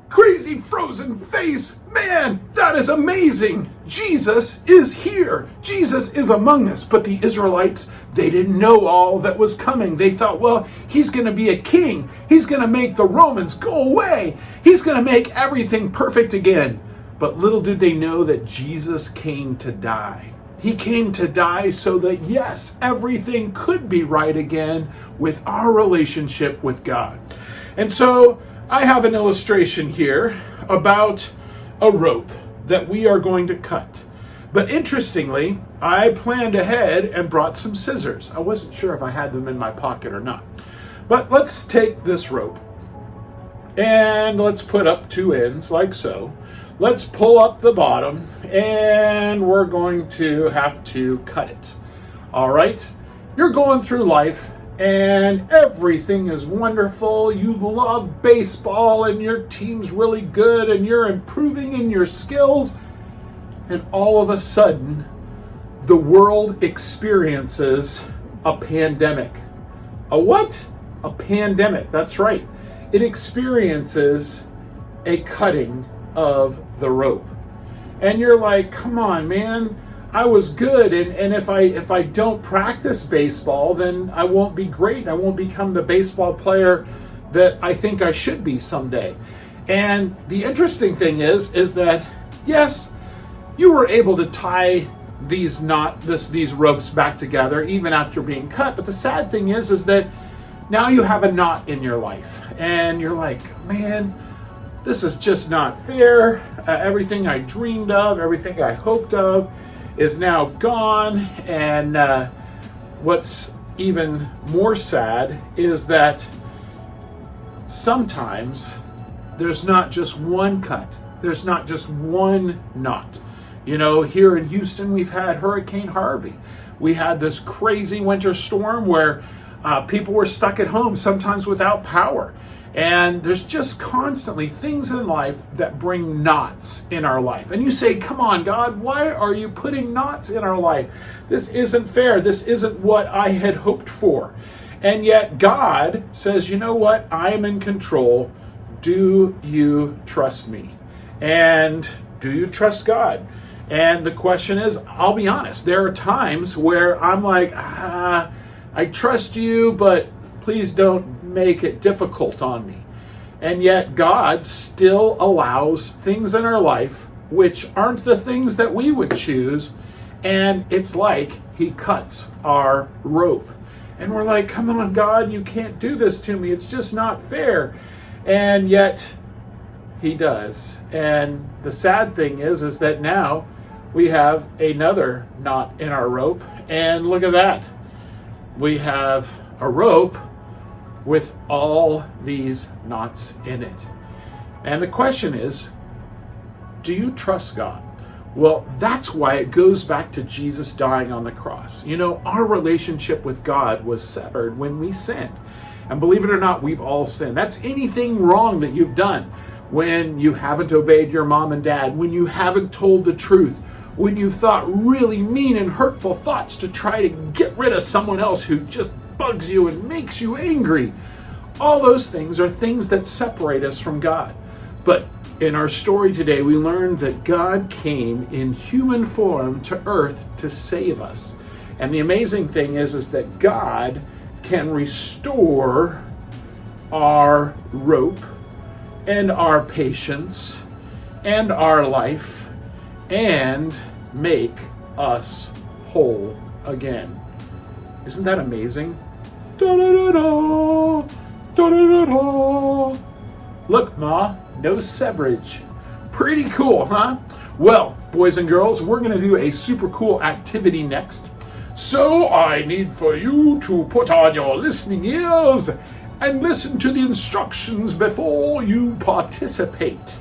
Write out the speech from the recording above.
crazy frozen face. Man, that is amazing. Jesus is here. Jesus is among us. But the Israelites, they didn't know all that was coming. They thought, well, he's going to be a king. He's going to make the Romans go away. He's going to make everything perfect again. But little did they know that Jesus came to die. He came to die so that, yes, everything could be right again with our relationship with God. And so I have an illustration here about a rope that we are going to cut. But interestingly, I planned ahead and brought some scissors. I wasn't sure if I had them in my pocket or not. But let's take this rope and let's put up two ends like so. Let's pull up the bottom and we're going to have to cut it. All right? You're going through life and everything is wonderful. You love baseball and your team's really good and you're improving in your skills. And all of a sudden, the world experiences a pandemic. A what? A pandemic. That's right. It experiences a cutting of the rope. And you're like, come on, man. I was good, and if I don't practice baseball, then I won't be great. I won't become the baseball player that I think I should be someday. And the interesting thing is that yes, you were able to tie these ropes back together even after being cut. But the sad thing is that now you have a knot in your life, and you're like, man, this is just not fair. Everything I dreamed of, everything I hoped of, is now gone. And what's even more sad is that sometimes there's not just one cut. There's not just one knot. You know, here in Houston, we've had Hurricane Harvey. We had this crazy winter storm where people were stuck at home, sometimes without power. And there's just constantly things in life that bring knots in our life. And you say, come on, God, why are you putting knots in our life? This isn't fair. This isn't what I had hoped for. And yet God says, you know what? I am in control. Do you trust me? And do you trust God? And the question is, I'll be honest, there are times where I'm like, I trust you, but please don't make it difficult on me. And yet God still allows things in our life which aren't the things that we would choose. And it's like he cuts our rope. And we're like, come on, God, you can't do this to me. It's just not fair. And yet he does. And the sad thing is that now we have another knot in our rope. And look at that. We have a rope with all these knots in it. And the question is, do you trust God? Well, that's why it goes back to Jesus dying on the cross. You know, our relationship with God was severed when we sinned. And believe it or not, we've all sinned. That's anything wrong that you've done. When you haven't obeyed your mom and dad, when you haven't told the truth, when you've thought really mean and hurtful thoughts to try to get rid of someone else who just bugs you and makes you angry. All those things are things that separate us from God. But in our story today, we learned that God came in human form to earth to save us. And the amazing thing is that God can restore our rope and our patience and our life and make us whole again. Isn't that amazing? Da-da-da-da, da-da-da-da. Look, Ma, no severage. Pretty cool, huh? Well, boys and girls, we're going to do a super cool activity next. So I need for you to put on your listening ears and listen to the instructions before you participate.